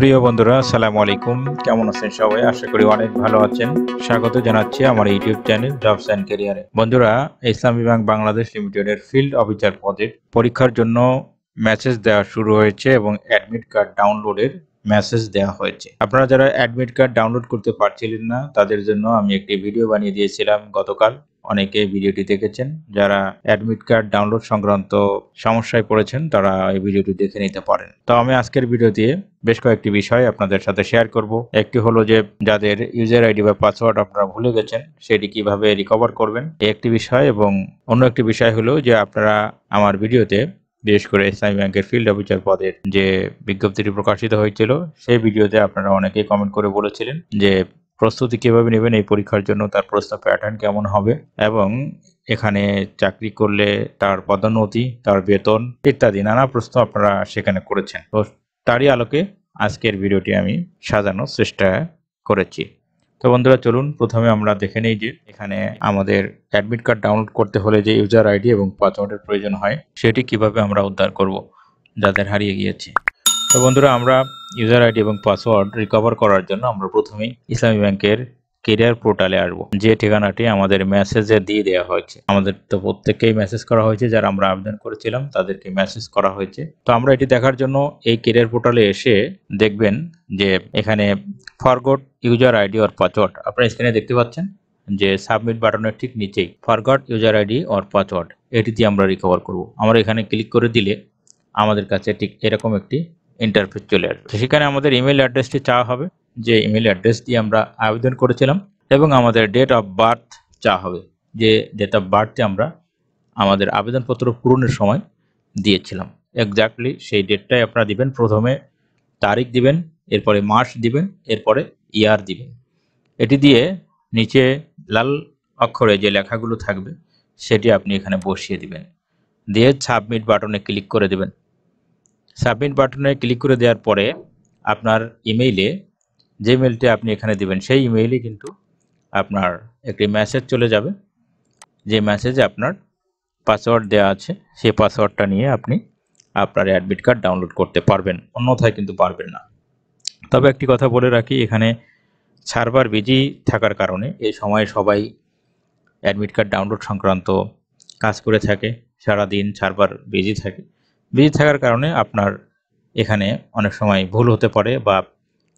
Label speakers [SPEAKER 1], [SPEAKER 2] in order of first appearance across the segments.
[SPEAKER 1] প্রিয় বন্ধুরা, আসসালামু আলাইকুম। কেমন আছেন সবাই? আশা করি অনেক ভালো আছেন। স্বাগত জানাচ্ছি আমার ইউটিউব চ্যানেল জবস অ্যান্ড ক্যারিয়ারে। বন্ধুরা, ইসলামী ব্যাংক বাংলাদেশ লিমিটেডের ফিল্ড অফিসার পদের পরীক্ষার জন্য মেসেজ দেওয়া শুরু হয়েছে এবং অ্যাডমিট কার্ড ডাউনলোডের মেসেজ দেওয়া হয়েছে। আপনারা যারা অ্যাডমিট কার্ড ডাউনলোড করতে পারছিলেন না, তাদের জন্য আমি একটি ভিডিও বানিয়ে দিয়েছিলাম গতকাল। অনেকে ভিডিওটি দেখেছেন। যারা অ্যাডমিট কার্ড ডাউনলোড সংক্রান্ত সমস্যায় পড়েছেন তারা এই ভিডিওটি দেখে নিতে পারেন। তো আমি আজকের ভিডিওতে বেশ কয়েকটি বিষয় আপনাদের সাথে শেয়ার করব। একটি হলো যে যাদের ইউজার আইডি বা পাসওয়ার্ড আপনারা ভুলে গেছেন সেটি কিভাবে রিকভার করবেন, একটি বিষয়। এবং অন্য একটি বিষয় হলো যে আপনারা আমার ভিডিওতে বিশেষ করে ইসলামী ব্যাংকের ফিল্ড অফিসার পদের যে বিজ্ঞপ্তিটি প্রকাশিত হয়েছিল সেই ভিডিওতে আপনারা অনেকেই কমেন্ট করে বলেছিলেন যে প্রস্তুতি কিভাবে নেবেন এই পরীক্ষার জন্য, তার প্রশ্ন প্যাটার্ন কেমন হবে এবং এখানে চাকরি করলে তার পদোন্নতি, তার বেতন ইত্যাদি নানা প্রশ্ন আপনারা সেখানে করেছেন। তো তারই আলোকে আজকের ভিডিওটি আমি সাজানোর চেষ্টা করেছি। তো বন্ধুরা, চলুন প্রথমে আমরা দেখে নিই যে এখানে আমাদের অ্যাডমিট কার্ড ডাউনলোড করতে হলে যে ইউজার আইডি এবং পাসওয়ার্ডের প্রয়োজন হয় সেটি কিভাবে আমরা উদ্ধার করব যাদের হারিয়ে গিয়েছে। তো বন্ধুরা, আমরা ইউজার আইডি এবং পাসওয়ার্ড রিকভার করার জন্য আমরা প্রথমেই ইসলামী ব্যাংকের কেরিয়ার পোর্টালে আসবো, যে ঠিকানাটি আমাদের মেসেজে দিয়ে দেওয়া হয়েছে। আমাদের তো প্রত্যেককেই মেসেজ করা হয়েছে, যারা আমরা আবেদন করেছিলাম তাদেরকে মেসেজ করা হয়েছে। তো আমরা এটি দেখার জন্য এই কেরিয়ার পোর্টালে এসে দেখবেন যে এখানে forgot user ID or password আপনারা স্ক্রিনে দেখতে পাচ্ছেন যে সাবমিট বাটনের ঠিক নিচেই forgot user ID or password এটি দিয়ে আমরা রিকভার করব। আমরা এখানে ক্লিক করে দিলে আমাদের কাছে ঠিক এরকম একটি ইন্টারফেস চলে আসবে। সেখানে আমাদের ইমেল অ্যাড্রেসটি চাওয়া হবে, যে ইমেল অ্যাড্রেস দিয়ে আমরা আবেদন করেছিলাম, এবং আমাদের ডেট অফ বার্থ চাওয়া হবে, যে ডেট অফ বার্থে আমরা আমাদের আবেদনপত্র পূরণের সময় দিয়েছিলাম এক্স্যাক্টলি সেই ডেটটাই আপনারা দিবেন। প্রথমে তারিখ দিবেন, এরপরে মাস দিবেন, এরপরে ইয়ার দিবেন। এটি দিয়ে নিচে লাল অক্ষরে যে লেখাগুলো থাকবে সেটি আপনি এখানে বসিয়ে দিবেন, দিয়ে সাবমিট বাটনে ক্লিক করে দেবেন। সাবমিট বাটনে ক্লিক করে দেওয়ার পরে আপনার ইমেইলে যে মেলটি আপনি এখানে দিবেন সেই ইমেইলে কিন্তু আপনার একটি মেসেজ চলে যাবে, যে মেসেজে আপনার পাসওয়ার্ড দেওয়া আছে। সেই পাসওয়ার্ডটা নিয়ে আপনি আপনার অ্যাডমিট কার্ড ডাউনলোড করতে পারবেন, অন্যথায় কিন্তু পারবেন না। তবে একটি কথা বলে রাখি, এখানে সার্ভার বিজি থাকার কারণে এই সময়ে সবাই অ্যাডমিট কার্ড ডাউনলোড সংক্রান্ত কাজ করে থাকে, সারাদিন সার্ভার বিজি থাকে। বিজি থাকার কারণে আপনার এখানে অনেক সময় ভুল হতে পারে বা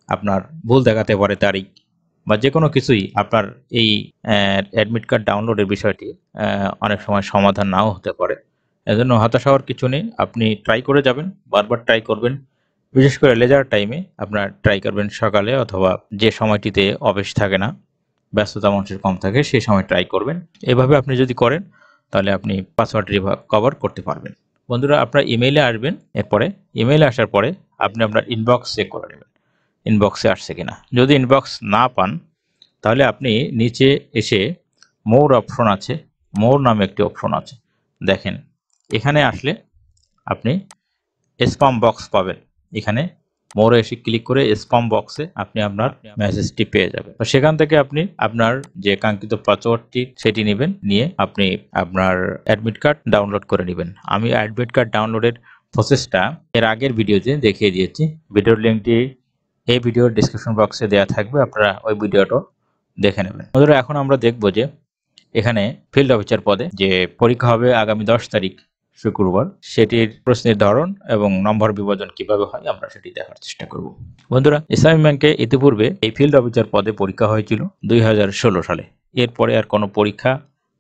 [SPEAKER 1] আপনার ভুল দেখাতে পারে তারিখ বা যে কোনো কিছুই। আপনার এই অ্যাডমিট কার্ড ডাউনলোডের বিষয়টি অনেক সময় সমাধান নাও হতে পারে। এজন্য হতাশ হওয়ার কিছু নেই, আপনি ট্রাই করে যাবেন, বারবার ট্রাই করবেন। বিশেষ করে লেজার টাইমে আপনার ট্রাই করবেন, সকালে অথবা যে সময়টিতে অফিস থাকে না, ব্যস্ততা মানুষের কম থাকে সেই সময় ট্রাই করবেন। এভাবে আপনি যদি করেন তাহলে আপনি পাসওয়ার্ড রিকভার করতে পারবেন। বন্ধুরা, আপনার ইমেইলে আসবেন, এরপরে ইমেইলে আসার পরে আপনি আপনার ইনবক্স চেক করে নেবেন ইনবক্সে আসছে কিনা। যদি ইনবক্স না পান তাহলে আপনি নিচে এসে মোর অপশন আছে, মোর নামে একটি অপশন আছে, দেখেন এখানে আসলে আপনি স্প্যাম বক্স পাবেন। এখানে মোরে এসে ক্লিক করে স্প্যাম বক্সে আপনি আপনার মেসেজটি পেয়ে যাবেন। তো সেখান থেকে আপনি আপনার যে কাঙ্ক্ষিত পাসওয়ার্ডটি সেটি নেবেন, নিয়ে আপনি আপনার অ্যাডমিট কার্ড ডাউনলোড করে নেবেন। আমি অ্যাডমিট কার্ড ডাউনলোডের প্রসেসটা এর আগের ভিডিওতে দেখিয়ে দিয়েছি, ভিডিওর লিঙ্কটি এই ভিডিওর ডিসক্রিপশন বক্সে দেওয়া থাকবে, আপনারা ওই ভিডিওটা দেখে নেবেন। বন্ধুরা, এখন আমরা দেখব যে এখানে ফিল্ড অফিসার পদে যে পরীক্ষা হবে আগামী 10 তারিখ শুক্রবার, সেটির প্রশ্নের ধরন এবং নম্বর বিভাজন কিভাবে হয় আমরা সেটি দেখার চেষ্টা করব। বন্ধুরা, ইসলামী ব্যাংকে ইতিপূর্বে এই ফিল্ড অফিসার পদে পরীক্ষা হয়েছিল 2016 সালে। এরপরে আর কোনো পরীক্ষা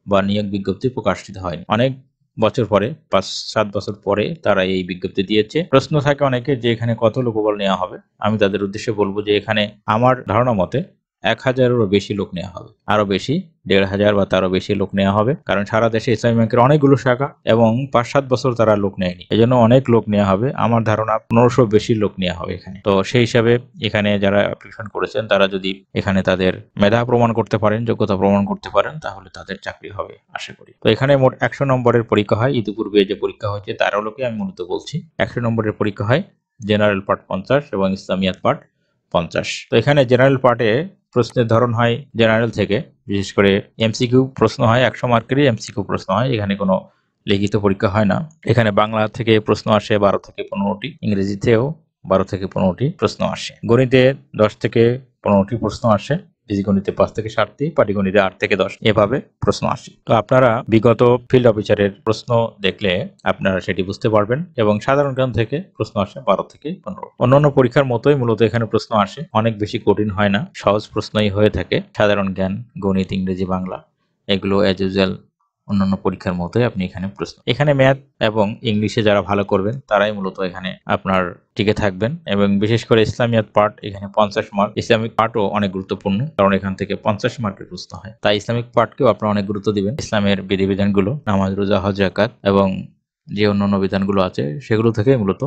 [SPEAKER 1] বা নিয়োগ বিজ্ঞপ্তি প্রকাশিত হয়নি। অনেক বছর পরে, 5-7 বছর পরে তারা এই বিজ্ঞপ্তি দিয়েছে। প্রশ্ন থাকে অনেকে যে এখানে কত লোকবল নেওয়া হবে। আমি তাদের উদ্দেশ্যে বলবো যে এখানে আমার ধারণা মতে 1000-এরও বেশি লোক নেওয়া হবে, আরো বেশি 1500 বা তারও বেশি লোক নেওয়া হবে। কারণ সারা দেশে ইসলামী ব্যাংকের অনেকগুলো শাখা এবং 5-7 বছর তারা লোক নেয়নি, এজন্য অনেক লোক নেওয়া হবে। আমার ধারণা 1500 বেশি লোক নেওয়া হবে এখানে। তো সেই হিসাবে এখানে যারা অ্যাপ্লিকেশন করেছেন তারা যদি এখানে তাদের মেধা প্রমাণ করতে পারেন, যোগ্যতা প্রমাণ করতে পারেন, তাহলে তাদের চাকরি হবে আশা করি। তো এখানে মোট 100 নম্বরের পরীক্ষা হয়। ইতিপূর্বে যে পরীক্ষা হয়েছে তার আলোকে আমি মূলত বলছি। 100 নম্বরের পরীক্ষা হয়, জেনারেল পার্ট 50 এবং ইসলামিয়াত পার্ট 50। তো এখানে জেনারেল পার্টে প্রশ্নের ধরন হয় জেনারেল থেকে, বিশেষ করে এমসিকিউ প্রশ্ন হয়, 100 মার্কেরই এমসিকিউ প্রশ্ন হয়। এখানে কোনো লিখিত পরীক্ষা হয় না। এখানে বাংলা থেকে প্রশ্ন আসে 12 থেকে 15টি, ইংরেজিতেও 12 থেকে 15টি প্রশ্ন আসে। গণিতে 10 থেকে 15টি প্রশ্ন আসে, বীজগণিতে 5 থেকে 7টি, পাটিগণিতে 8 থেকে 10 এভাবে প্রশ্ন আসে। তো আপনারা বিগত ফিল্ড অফিসারের প্রশ্ন দেখলে আপনারা সেটি বুঝতে পারবেন এবং সাধারণ জ্ঞান থেকে প্রশ্ন আসে 12 থেকে 15। অন্যান্য পরীক্ষার মতোই মূলত এখানে প্রশ্ন আসে, অনেক বেশি কঠিন হয় না, সহজ প্রশ্নই হয়ে থাকে। সাধারণ জ্ঞান, গণিত, ইংরেজি, বাংলা এগুলো অ্যাজ ইউজুয়াল অন্যান্য পরীক্ষার মতোই আপনি এখানে ম্যাথ এবং ইংলিশে যারা ভালো করবেন তারাই মূলত এখানে আপনার টিকে থাকবেন এবং বিশেষ করে ইসলামিয়াত পার্ট এখানে 50 মার্ক। ইসলামিক পার্টও অনেক গুরুত্বপূর্ণ, কারণ এখান থেকে 50 মার্কের প্রশ্ন হয়, তাই ইসলামিক পার্টকেও আপনারা অনেক গুরুত্ব দিবেন। ইসলামের বিধিবিধানগুলো, নামাজ, রোজা, হজ, যাকাত এবং যে অন্যান্য বিধানগুলো আছে সেগুলো থেকে মূলত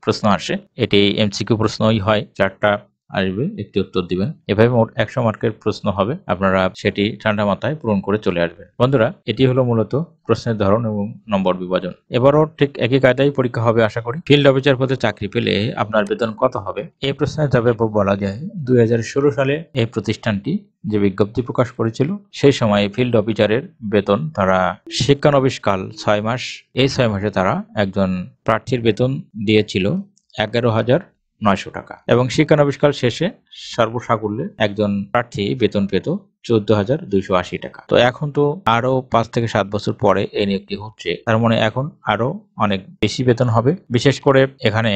[SPEAKER 1] প্রশ্ন আসে। এটি এমসিকিউ প্রশ্নই হয়, 4টা আসবে, একটি উত্তর দিবেন। এভাবে মোট 100 মার্কের প্রশ্ন হবে, আপনারা সেটি ঠান্ডা মাথায় পূরণ করে চলে আসবেন। বন্ধুরা, এটি হলো মূলত প্রশ্নের ধরন এবং নম্বর বিভাজন। এবারও ঠিক একই কায়দায় পরীক্ষা হবে আশা করি। ফিল্ড অফিসার পদে চাকরি পেলে আপনার বেতন কত হবে? এই প্রশ্নের জবাবে বলা যায় 2016 সালে এই প্রতিষ্ঠানটি যে বিজ্ঞপ্তি প্রকাশ করেছিল সেই সময় ফিল্ড অফিসারের বেতন তারা শিক্ষানবিশকাল 6 মাস, এই 6 মাসে তারা একজন প্রার্থীর বেতন দিয়েছিল 11,900 টাকা এবং শিক্ষানবিশকাল শেষে সর্বসাকুল্যে একজন প্রার্থী বেতন পেত 14,280 টাকা। তো এখন তো আরো 5 থেকে 7 বছর পরে এই নিয়োগটি হচ্ছে, তার মানে এখন আরো অনেক বেশি বেতন হবে। বিশেষ করে এখানে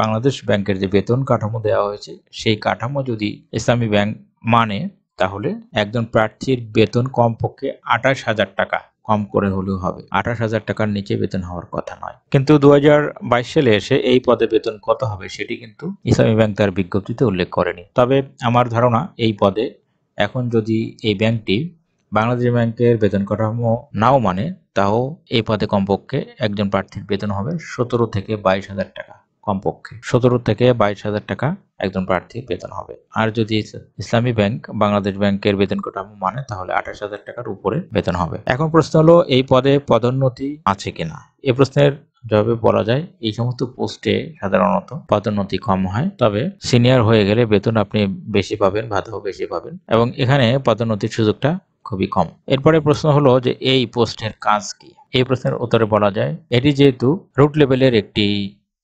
[SPEAKER 1] বাংলাদেশ ব্যাংকের যে বেতন কাঠামো দেওয়া হয়েছে সেই কাঠামো যদি ইসলামী ব্যাংক মানে, তাহলে একজন প্রার্থীর বেতন কমপক্ষে 28,000 টাকা কম করে হলেও হবে। 28,000 টাকার নিচে বেতন হওয়ার কথা নয়। কিন্তু 2022 সালে এসে এই পদে বেতন কত হবে সেটি কিন্তু ইসলামী ব্যাংক তার বিজ্ঞপ্তিতে উল্লেখ করেনি। তবে আমার ধারণা এই পদে এখন যদি এই ব্যাংকটি বাংলাদেশ ব্যাংকের বেতন কাঠামো নাও মানে, তাও এই পদে কমপক্ষে একজন প্রার্থীর বেতন হবে 17 থেকে 22,000 টাকা। কমপক্ষে 17 থেকে 22,000 টাকা একজন প্রার্থীর বেতন হবে। আর যদি ইসলামী ব্যাংক বাংলাদেশ ব্যাংকের বেতন কাঠামো মানে, তাহলে 28,000 টাকার উপরে বেতন হবে। এখন প্রশ্ন হলো, এই পদে পদোন্নতি আছে কিনা? এই প্রশ্নের জবাবে বলা যায় এই সমস্ত পোস্টে সাধারণত পদোন্নতি কম হয়, তবে সিনিয়র হয়ে গেলে বেতন আপনি বেশি পাবেন, ভাতাও বেশি পাবেন এবং এখানে পদোন্নতির সুযোগটা খুবই কম। এরপরে প্রশ্ন হলো যে এই পোস্টের কাজ কি? এই প্রশ্নের উত্তরে বলা যায় এটি যেহেতু রুট লেভেলের একটি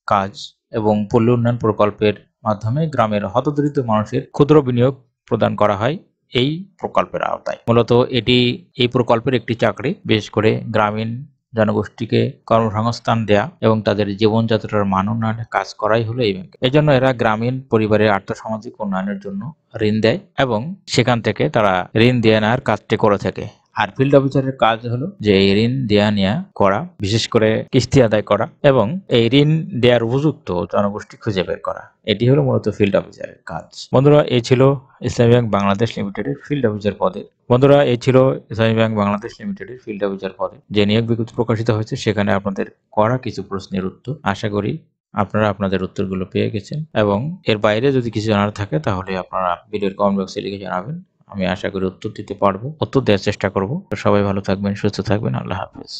[SPEAKER 1] কাজ এবং পল্লী উন্নয়ন প্রকল্পের মাধ্যমে গ্রামের হতদরিদ্র মানুষের ক্ষুদ্র বিনিয়োগ প্রদান করা হয় এই প্রকল্পের আওতায়। মূলত এটি এই প্রকল্পের একটি চাকরি, বিশেষ করে গ্রামীণ জনগোষ্ঠীকে কর্মসংস্থান দেয়া এবং তাদের জীবনযাত্রার মান উন্নয়নে কাজ করাই হলো এই ব্যাংক। এই জন্য এরা গ্রামীণ পরিবারের আর্থসামাজিক উন্নয়নের জন্য ঋণ দেয় এবং সেখান থেকে তারা ঋণ দিয়ে নেওয়ার কাজটি করে থাকে। আর ফিল্ড অফিসারের কাজ হলো যে এই ঋণ দেয়া নেয়া করা, বিশেষ করে কিস্তি আদায় করা এবং এই ঋণ দেওয়ার উপযুক্ত জনগোষ্ঠী খুঁজে বের করা। এটি হলো মূলত ফিল্ড অফিসারের কাজ। বন্ধুরা, এই ছিল ইসলামী ব্যাংক বাংলাদেশ লিমিটেডের ফিল্ড অফিসার পদে। ফিল্ড অফিসার পদে যে নিয়োগ বিজ্ঞপ্তি প্রকাশিত হয়েছে সেখানে আপনাদের করা কিছু প্রশ্নের উত্তর। আশা করি আপনারা আপনাদের উত্তরগুলো পেয়ে গেছেন এবং এর বাইরে যদি কিছু জানার থাকে তাহলে আপনারা ভিডিওর কমেন্ট বক্সে লিখে জানাবেন। আমি আশা করি উত্তর দিতে পারবো, উত্তর দেওয়ার চেষ্টা করব। সবাই ভালো থাকবেন, সুস্থ থাকবেন। আল্লাহ হাফেজ।